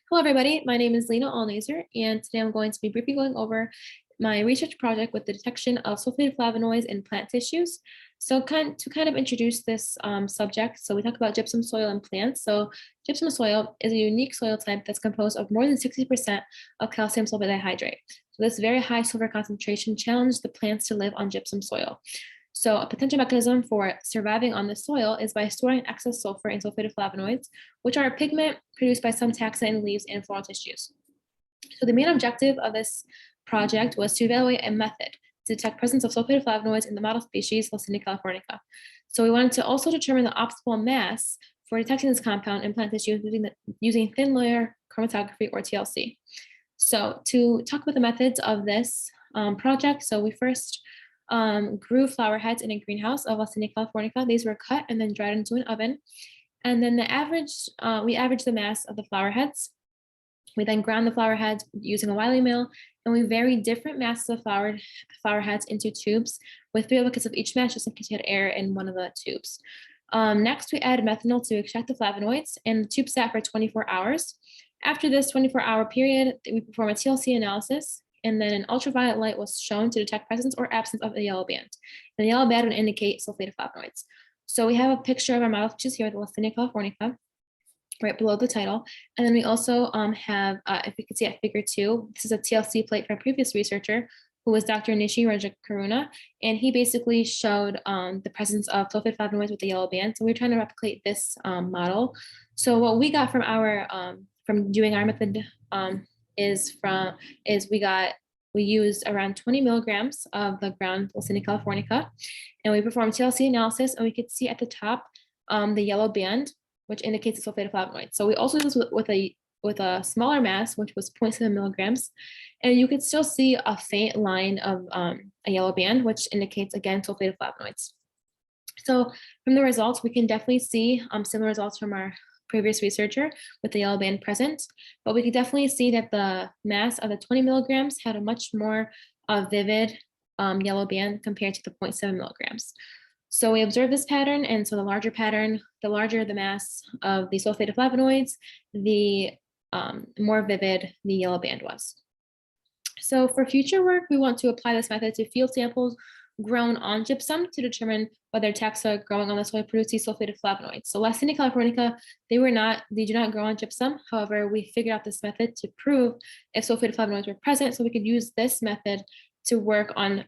Hello, everybody. My name is Lena Alnazer, and today I'm going to be briefly going over my research project with the detection of sulfated flavonoids in plant tissues. So to kind of introduce this subject, so we talk about gypsum soil in plants. So gypsum soil is a unique soil type that's composed of more than 60% of calcium sulfate dihydrate. So this very high sulfur concentration challenged the plants to live on gypsum soil. So a potential mechanism for surviving on the soil is by storing excess sulfur in sulfated flavonoids, which are a pigment produced by some taxa in leaves and floral tissues. So the main objective of this project was to evaluate a method to detect presence of sulfated flavonoids in the model species Leucaena californica. So we wanted to also determine the optimal mass for detecting this compound in plant tissue using thin layer chromatography or TLC. So to talk about the methods of this project, so we first grew flower heads in a greenhouse of Leucaena californica. These were cut and then dried into an oven. And then we averaged the mass of the flower heads. We then ground the flower heads using a Wiley mill, and we varied different masses of flower heads into tubes with 3 buckets of each mass, just in case you had air in one of the tubes. Next, we added methanol to extract the flavonoids, and the tube sat for 24 hours. After this 24-hour period, we perform a TLC analysis, and then an ultraviolet light was shown to detect presence or absence of a yellow band. And the yellow band would indicate sulfated flavonoids. So we have a picture of our model species here, the Leucaena californica, right below the title. And then we also have, if you can see at figure 2, this is a TLC plate from a previous researcher who was Dr. Nishi Rajakaruna, and he basically showed the presence of sulfated flavonoids with the yellow band. So we're trying to replicate this model. So what we got from from doing our method we used around 20 milligrams of the ground Leucaena californica, and we performed TLC analysis, and we could see at the top the yellow band, which indicates the sulfated flavonoid. So we also did this with a smaller mass, which was 0.7 milligrams, and you could still see a faint line of a yellow band, which indicates again sulfated flavonoids. So from the results, we can definitely see similar results from our previous researcher with the yellow band present, but we could definitely see that the mass of the 20 milligrams had a much more vivid yellow band compared to the 0.7 milligrams. So we observed this pattern, and so the larger the mass of the sulfated flavonoids, the more vivid the yellow band was. So for future work, we want to apply this method to field samples grown on gypsum to determine whether taxa growing on the soil produce these sulfated flavonoids. So Leucaena californica, they do not grow on gypsum. However, we figured out this method to prove if sulfated flavonoids were present, so we could use this method to work on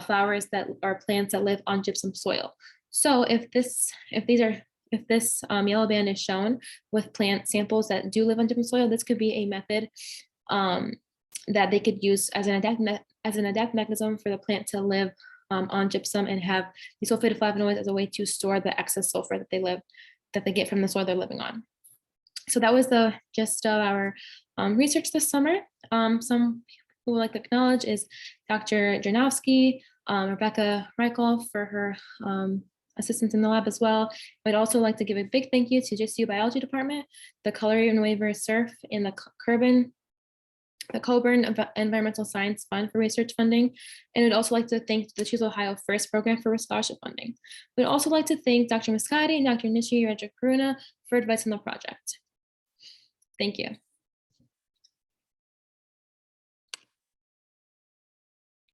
flowers that are plants that live on gypsum soil. So if this yellow band is shown with plant samples that do live on gypsum soil, this could be a method that they could use as an adapt mechanism for the plant to live on gypsum and have the sulfated flavonoids as a way to store the excess sulfur that they get from the soil they're living on. So that was the gist of our research this summer. Some who would like to acknowledge is Dr. Janowski, Rebecca Reichel for her assistance in the lab as well. I'd also like to give a big thank you to JCU Biology Department, the Coloring Waiver SURF, and the Coburn Environmental Science Fund for research funding. And we'd also like to thank the Choose Ohio First program for scholarship funding. We'd also like to thank Dr. Muscati and Dr. Nishi Rajakaruna for advice on the project. Thank you.